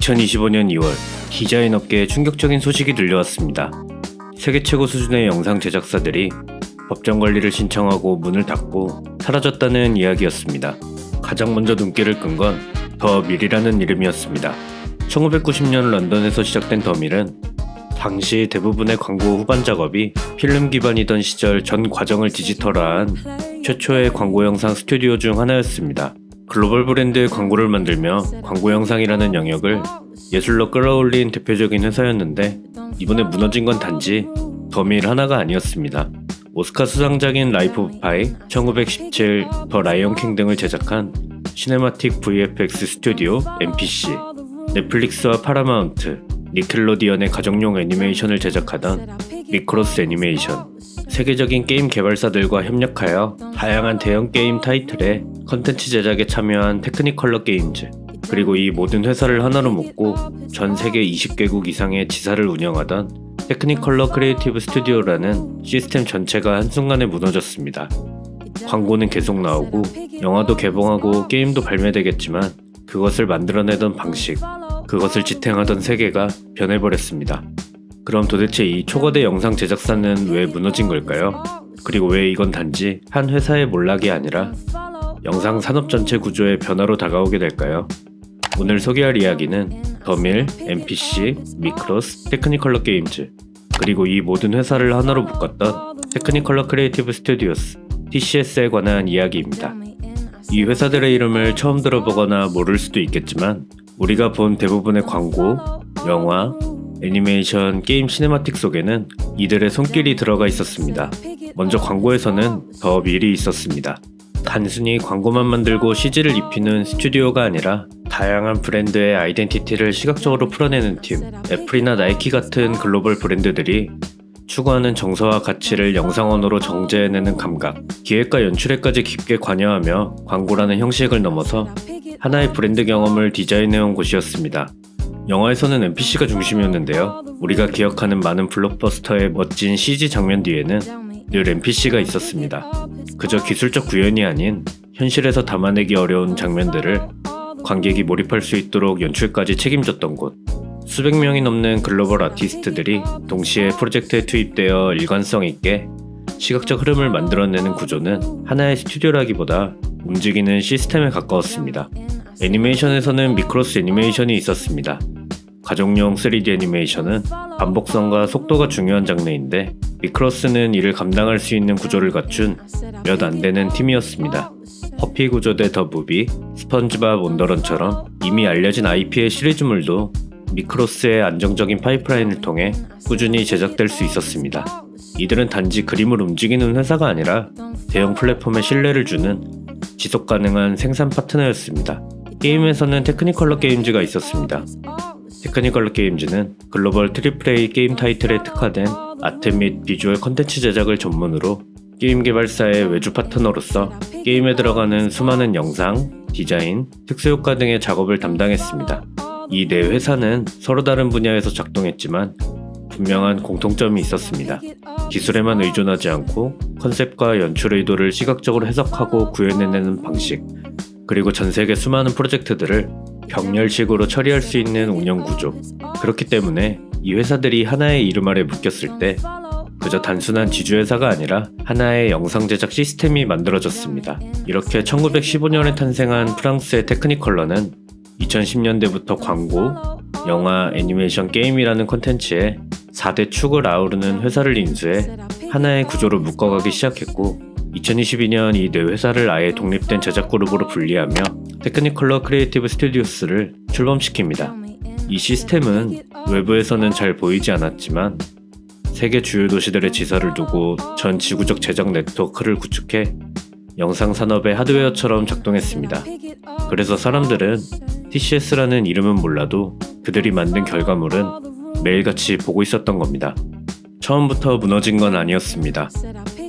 2025년 2월 디자인 업계에 충격적인 소식이 들려왔습니다. 세계 최고 수준의 영상 제작사들이 법정 관리를 신청하고 문을 닫고 사라졌다는 이야기였습니다. 가장 먼저 눈길을 끈 건 더 밀이라는 이름이었습니다. 1990년 런던에서 시작된 더 밀은 당시 대부분의 광고 후반 작업이 필름 기반이던 시절 전 과정을 디지털화한 최초의 광고 영상 스튜디오 중 하나였습니다. 글로벌 브랜드의 광고를 만들며 광고 영상이라는 영역을 예술로 끌어올린 대표적인 회사였는데 이번에 무너진 건 단지 더 밀 하나가 아니었습니다. 오스카 수상작인 라이프 오브 파이, 1917, 더 라이언 킹 등을 제작한 시네마틱 VFX 스튜디오 MPC, 넷플릭스와 파라마운트, 니켈로디언의 가정용 애니메이션을 제작하던 미크로스 애니메이션, 세계적인 게임 개발사들과 협력하여 다양한 대형 게임 타이틀의 컨텐츠 제작에 참여한 테크니컬러 게임즈, 그리고 이 모든 회사를 하나로 묶고 전 세계 20개국 이상의 지사를 운영하던 테크니컬러 크리에이티브 스튜디오라는 시스템 전체가 한순간에 무너졌습니다. 광고는 계속 나오고 영화도 개봉하고 게임도 발매되겠지만 그것을 만들어내던 방식, 그것을 지탱하던 세계가 변해버렸습니다. 그럼 도대체 이 초거대 영상 제작사는 왜 무너진 걸까요? 그리고 왜 이건 단지 한 회사의 몰락이 아니라 영상 산업 전체 구조의 변화로 다가오게 될까요? 오늘 소개할 이야기는 더 밀, MPC, 미크로스, 테크니컬러 게임즈, 그리고 이 모든 회사를 하나로 묶었던 테크니컬러 크리에이티브 스튜디오스, TCS에 관한 이야기입니다. 이 회사들의 이름을 처음 들어보거나 모를 수도 있겠지만 우리가 본 대부분의 광고, 영화, 애니메이션, 게임 시네마틱 속에는 이들의 손길이 들어가 있었습니다. 먼저 광고에서는 더 밀이 있었습니다. 단순히 광고만 만들고 CG를 입히는 스튜디오가 아니라 다양한 브랜드의 아이덴티티를 시각적으로 풀어내는 팀, 애플이나 나이키 같은 글로벌 브랜드들이 추구하는 정서와 가치를 영상언어로 정제해내는 감각, 기획과 연출에까지 깊게 관여하며 광고라는 형식을 넘어서 하나의 브랜드 경험을 디자인해온 곳이었습니다. 영화에서는 NPC가 중심이었는데요. 우리가 기억하는 많은 블록버스터의 멋진 CG 장면 뒤에는 늘 NPC가 있었습니다. 그저 기술적 구현이 아닌 현실에서 담아내기 어려운 장면들을 관객이 몰입할 수 있도록 연출까지 책임졌던 곳. 수백 명이 넘는 글로벌 아티스트들이 동시에 프로젝트에 투입되어 일관성 있게 시각적 흐름을 만들어내는 구조는 하나의 스튜디오라기보다 움직이는 시스템에 가까웠습니다. 애니메이션에서는 미크로스 애니메이션이 있었습니다. 가정용 3D 애니메이션은 반복성과 속도가 중요한 장르인데 미크로스는 이를 감당할 수 있는 구조를 갖춘 몇 안 되는 팀이었습니다. 퍼피 구조대 더 무비, 스펀지밥 원더런처럼 이미 알려진 IP의 시리즈물도 미크로스의 안정적인 파이프라인을 통해 꾸준히 제작될 수 있었습니다. 이들은 단지 그림을 움직이는 회사가 아니라 대형 플랫폼에 신뢰를 주는 지속 가능한 생산 파트너였습니다. 게임에서는 테크니컬러 게임즈가 있었습니다. 테크니컬러 게임즈는 글로벌 AAA 게임 타이틀에 특화된 아트 및 비주얼 컨텐츠 제작을 전문으로 게임 개발사의 외주 파트너로서 게임에 들어가는 수많은 영상, 디자인, 특수효과 등의 작업을 담당했습니다. 이 네 회사는 서로 다른 분야에서 작동했지만 분명한 공통점이 있었습니다. 기술에만 의존하지 않고 컨셉과 연출 의도를 시각적으로 해석하고 구현해내는 방식, 그리고 전 세계 수많은 프로젝트들을 병렬식으로 처리할 수 있는 운영 구조. 그렇기 때문에 이 회사들이 하나의 이름 아래 묶였을 때 그저 단순한 지주회사가 아니라 하나의 영상 제작 시스템이 만들어졌습니다. 이렇게 1915년에 탄생한 프랑스의 테크니컬러는 2010년대부터 광고, 영화, 애니메이션, 게임이라는 콘텐츠에 4대 축을 아우르는 회사를 인수해 하나의 구조로 묶어가기 시작했고 2022년 이 네 회사를 아예 독립된 제작 그룹으로 분리하며 테크니컬러 크리에이티브 스튜디오스를 출범시킵니다. 이 시스템은 외부에서는 잘 보이지 않았지만 세계 주요 도시들의 지사를 두고 전 지구적 제작 네트워크를 구축해 영상 산업의 하드웨어처럼 작동했습니다. 그래서 사람들은 TCS라는 이름은 몰라도 그들이 만든 결과물은 매일같이 보고 있었던 겁니다. 처음부터 무너진 건 아니었습니다.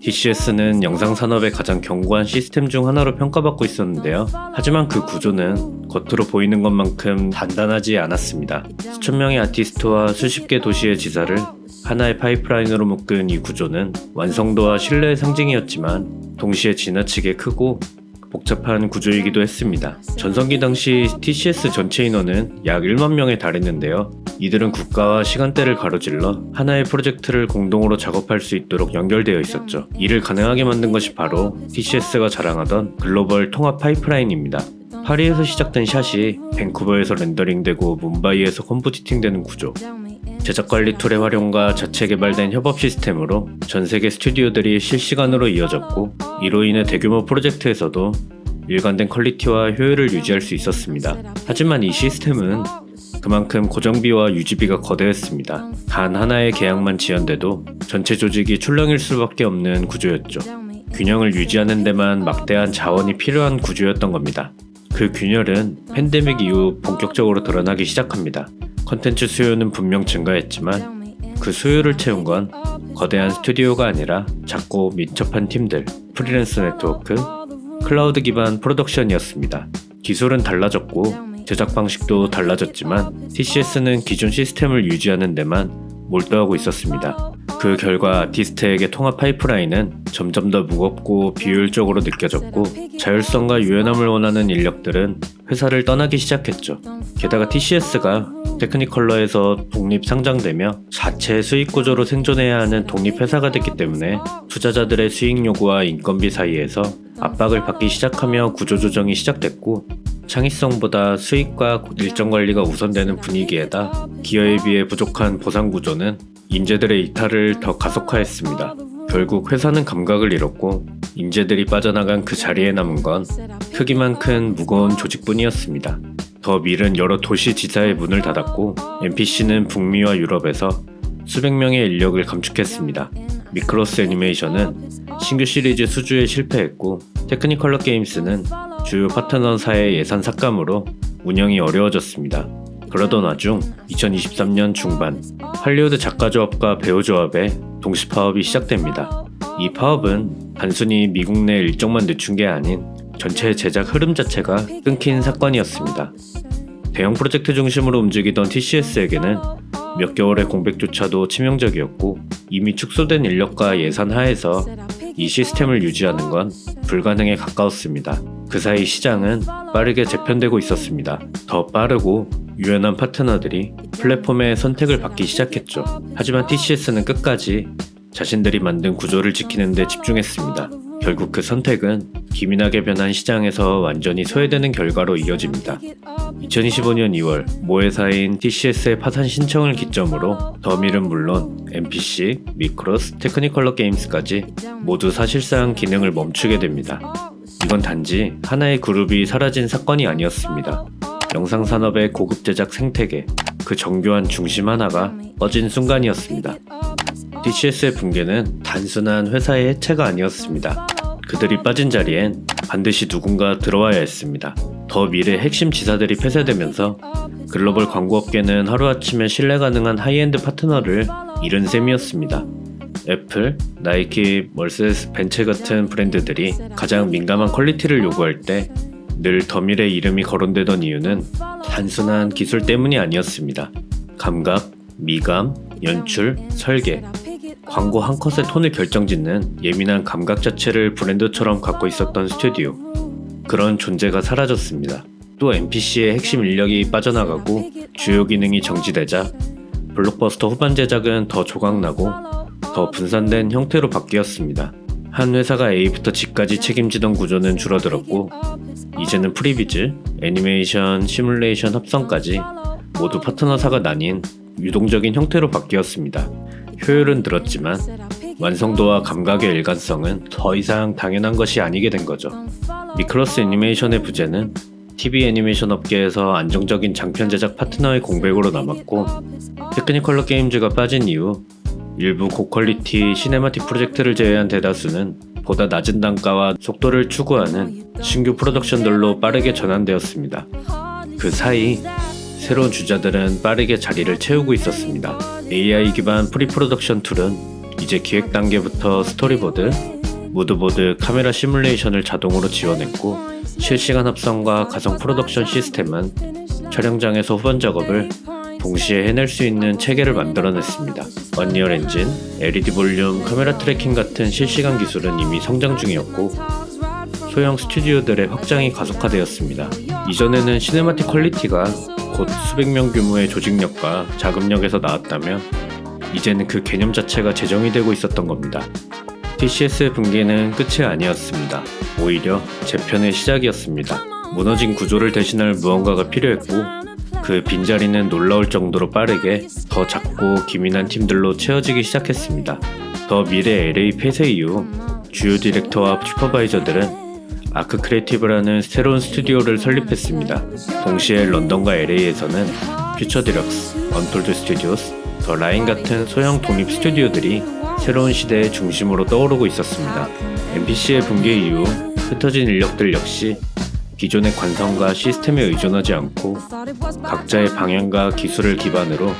TCS는 영상 산업의 가장 견고한 시스템 중 하나로 평가받고 있었는데요. 하지만 그 구조는 겉으로 보이는 것만큼 단단하지 않았습니다. 수천 명의 아티스트와 수십 개 도시의 지사를 하나의 파이프라인으로 묶은 이 구조는 완성도와 신뢰의 상징이었지만 동시에 지나치게 크고 복잡한 구조이기도 했습니다. 전성기 당시 TCS 전체 인원은 약 1만 명에 달했는데요. 이들은 국가와 시간대를 가로질러 하나의 프로젝트를 공동으로 작업할 수 있도록 연결되어 있었죠. 이를 가능하게 만든 것이 바로 TCS가 자랑하던 글로벌 통합 파이프라인입니다. 파리에서 시작된 샷이 밴쿠버에서 렌더링되고 뭄바이에서 컴포지팅되는 구조. 제작관리 툴의 활용과 자체 개발된 협업 시스템으로 전 세계 스튜디오들이 실시간으로 이어졌고, 이로 인해 대규모 프로젝트에서도 일관된 퀄리티와 효율을 유지할 수 있었습니다. 하지만 이 시스템은 그만큼 고정비와 유지비가 거대했습니다. 단 하나의 계약만 지연돼도 전체 조직이 출렁일 수밖에 없는 구조였죠. 균형을 유지하는 데만 막대한 자원이 필요한 구조였던 겁니다. 그 균열은 팬데믹 이후 본격적으로 드러나기 시작합니다. 컨텐츠 수요는 분명 증가했지만 그 수요를 채운 건 거대한 스튜디오가 아니라 작고 민첩한 팀들, 프리랜서 네트워크, 클라우드 기반 프로덕션이었습니다. 기술은 달라졌고 제작 방식도 달라졌지만 TCS는 기존 시스템을 유지하는 데만 몰두하고 있었습니다. 그 결과 아티스트에게 통합 파이프라인은 점점 더 무겁고 비효율적으로 느껴졌고, 자율성과 유연함을 원하는 인력들은 회사를 떠나기 시작했죠. 게다가 TCS가 테크니컬러에서 독립 상장되며 자체 수익 구조로 생존해야 하는 독립 회사가 됐기 때문에 투자자들의 수익 요구와 인건비 사이에서 압박을 받기 시작하며 구조 조정이 시작됐고, 창의성보다 수익과 일정 관리가 우선되는 분위기에다 기여에 비해 부족한 보상 구조는 인재들의 이탈을 더 가속화했습니다. 결국 회사는 감각을 잃었고 인재들이 빠져나간 그 자리에 남은 건 크기만 큰 무거운 조직뿐이었습니다. 더 밀은 여러 도시 지사의 문을 닫았고, MPC는 북미와 유럽에서 수백 명의 인력을 감축했습니다. 미크로스 애니메이션은 신규 시리즈 수주에 실패했고, 테크니컬러 게임스는 주요 파트너사의 예산 삭감으로 운영이 어려워졌습니다. 그러던 와중 2023년 중반 할리우드 작가조합과 배우조합의 동시 파업이 시작됩니다. 이 파업은 단순히 미국 내 일정만 늦춘 게 아닌 전체 제작 흐름 자체가 끊긴 사건이었습니다. 대형 프로젝트 중심으로 움직이던 TCS에게는 몇 개월의 공백조차도 치명적이었고, 이미 축소된 인력과 예산 하에서 이 시스템을 유지하는 건 불가능에 가까웠습니다. 그 사이 시장은 빠르게 재편되고 있었습니다. 더 빠르고 유연한 파트너들이 플랫폼의 선택을 받기 시작했죠. 하지만 TCS는 끝까지 자신들이 만든 구조를 지키는 데 집중했습니다. 결국 그 선택은 기민하게 변한 시장에서 완전히 소외되는 결과로 이어집니다. 2025년 2월 모 회사인 TCS의 파산 신청을 기점으로 더밀은 물론 MPC, 미크로스, 테크니컬러 게임스까지 모두 사실상 기능을 멈추게 됩니다. 이건 단지 하나의 그룹이 사라진 사건이 아니었습니다. 영상산업의 고급 제작 생태계, 그 정교한 중심 하나가 꺼진 순간이었습니다. TCS의 붕괴는 단순한 회사의 해체가 아니었습니다. 그들이 빠진 자리엔 반드시 누군가 들어와야 했습니다. 더 미래 핵심 지사들이 폐쇄되면서 글로벌 광고업계는 하루아침에 신뢰 가능한 하이엔드 파트너를 잃은 셈이었습니다. 애플, 나이키, 머세데스 벤츠 같은 브랜드들이 가장 민감한 퀄리티를 요구할 때 늘 더밀의 이름이 거론되던 이유는 단순한 기술 때문이 아니었습니다. 감각, 미감, 연출, 설계, 광고 한 컷의 톤을 결정짓는 예민한 감각 자체를 브랜드처럼 갖고 있었던 스튜디오, 그런 존재가 사라졌습니다. 또 NPC의 핵심 인력이 빠져나가고 주요 기능이 정지되자 블록버스터 후반 제작은 더 조각나고 더 분산된 형태로 바뀌었습니다. 한 회사가 A부터 G까지 책임지던 구조는 줄어들었고, 이제는 프리비즈, 애니메이션, 시뮬레이션 합성까지 모두 파트너사가 나뉜 유동적인 형태로 바뀌었습니다. 효율은 늘었지만 완성도와 감각의 일관성은 더 이상 당연한 것이 아니게 된 거죠. 미크로스 애니메이션의 부재는 TV 애니메이션 업계에서 안정적인 장편 제작 파트너의 공백으로 남았고, 테크니컬러 게임즈가 빠진 이후 일부 고퀄리티 시네마틱 프로젝트를 제외한 대다수는 보다 낮은 단가와 속도를 추구하는 신규 프로덕션들로 빠르게 전환되었습니다. 그 사이 새로운 주자들은 빠르게 자리를 채우고 있었습니다. AI 기반 프리프로덕션 툴은 이제 기획 단계부터 스토리보드, 무드보드, 카메라 시뮬레이션을 자동으로 지원했고, 실시간 합성과 가성 프로덕션 시스템은 촬영장에서 후반 작업을 동시에 해낼 수 있는 체계를 만들어냈습니다. 언리얼 엔진, LED 볼륨, 카메라 트래킹 같은 실시간 기술은 이미 성장 중이었고, 소형 스튜디오들의 확장이 가속화되었습니다. 이전에는 시네마틱 퀄리티가 곧 수백 명 규모의 조직력과 자금력에서 나왔다면 이제는 그 개념 자체가 재정이 되고 있었던 겁니다. TCS의 붕괴는 끝이 아니었습니다. 오히려 재편의 시작이었습니다. 무너진 구조를 대신할 무언가가 필요했고 그 빈자리는 놀라울 정도로 빠르게 더 작고 기민한 팀들로 채워지기 시작했습니다. 더 미래 LA 폐쇄 이후 주요 디렉터와 슈퍼바이저들은 아크 크리에이티브라는 새로운 스튜디오를 설립했습니다. 동시에 런던과 LA에서는 퓨처 디럭스, 언톨드 스튜디오스, 더 라인 같은 소형 독립 스튜디오들이 새로운 시대의 중심으로 떠오르고 있었습니다. NPC의 붕괴 이후 흩어진 인력들 역시 기존의 관성과 시스템에 의존하지 않고 각자의 방향과 기술을 기반으로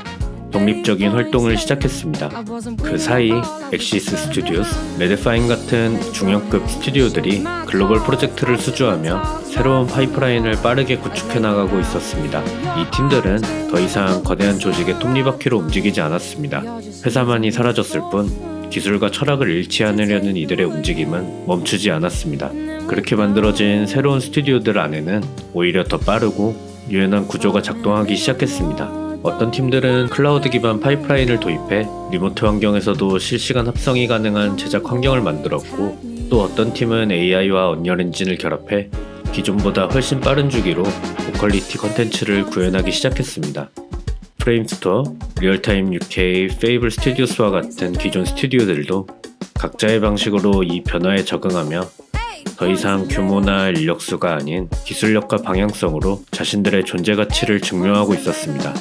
독립적인 활동을 시작했습니다. 그 사이 엑시스 스튜디오스, 레드파인 같은 중형급 스튜디오들이 글로벌 프로젝트를 수주하며 새로운 파이프라인을 빠르게 구축해 나가고 있었습니다. 이 팀들은 더 이상 거대한 조직의 톱니바퀴로 움직이지 않았습니다. 회사만이 사라졌을 뿐 기술과 철학을 잃지 않으려는 이들의 움직임은 멈추지 않았습니다. 그렇게 만들어진 새로운 스튜디오들 안에는 오히려 더 빠르고 유연한 구조가 작동하기 시작했습니다. 어떤 팀들은 클라우드 기반 파이프라인을 도입해 리모트 환경에서도 실시간 합성이 가능한 제작 환경을 만들었고 또 어떤 팀은 AI와 언리얼 엔진을 결합해 기존보다 훨씬 빠른 주기로 고퀄리티 컨텐츠를 구현하기 시작했습니다. 프레임스토어, 리얼타임 UK, 페이블 스튜디오스와 같은 기존 스튜디오들도 각자의 방식으로 이 변화에 적응하며 더 이상 규모나 인력수가 아닌 기술력과 방향성으로 자신들의 존재 가치를 증명하고 있었습니다.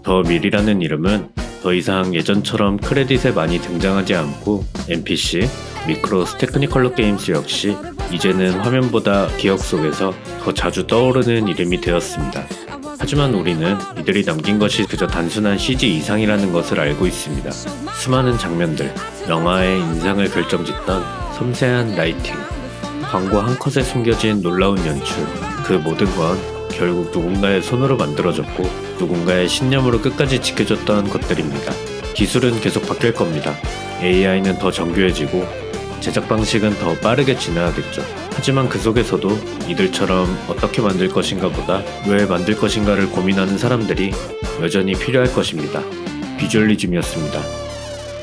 더 밀이라는 이름은 더 이상 예전처럼 크레딧에 많이 등장하지 않고 NPC, 미크로스 테크니컬러 게임스 역시 이제는 화면보다 기억 속에서 더 자주 떠오르는 이름이 되었습니다. 하지만 우리는 이들이 남긴 것이 그저 단순한 CG 이상이라는 것을 알고 있습니다. 수많은 장면들, 영화의 인상을 결정짓던 섬세한 라이팅, 광고 한 컷에 숨겨진 놀라운 연출, 그 모든 건 결국 누군가의 손으로 만들어졌고 누군가의 신념으로 끝까지 지켜졌던 것들입니다. 기술은 계속 바뀔 겁니다. AI는 더 정교해지고 제작 방식은 더 빠르게 진화하겠죠. 하지만 그 속에서도 이들처럼 어떻게 만들 것인가 보다 왜 만들 것인가를 고민하는 사람들이 여전히 필요할 것입니다. 비주얼리즘이었습니다.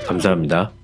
감사합니다.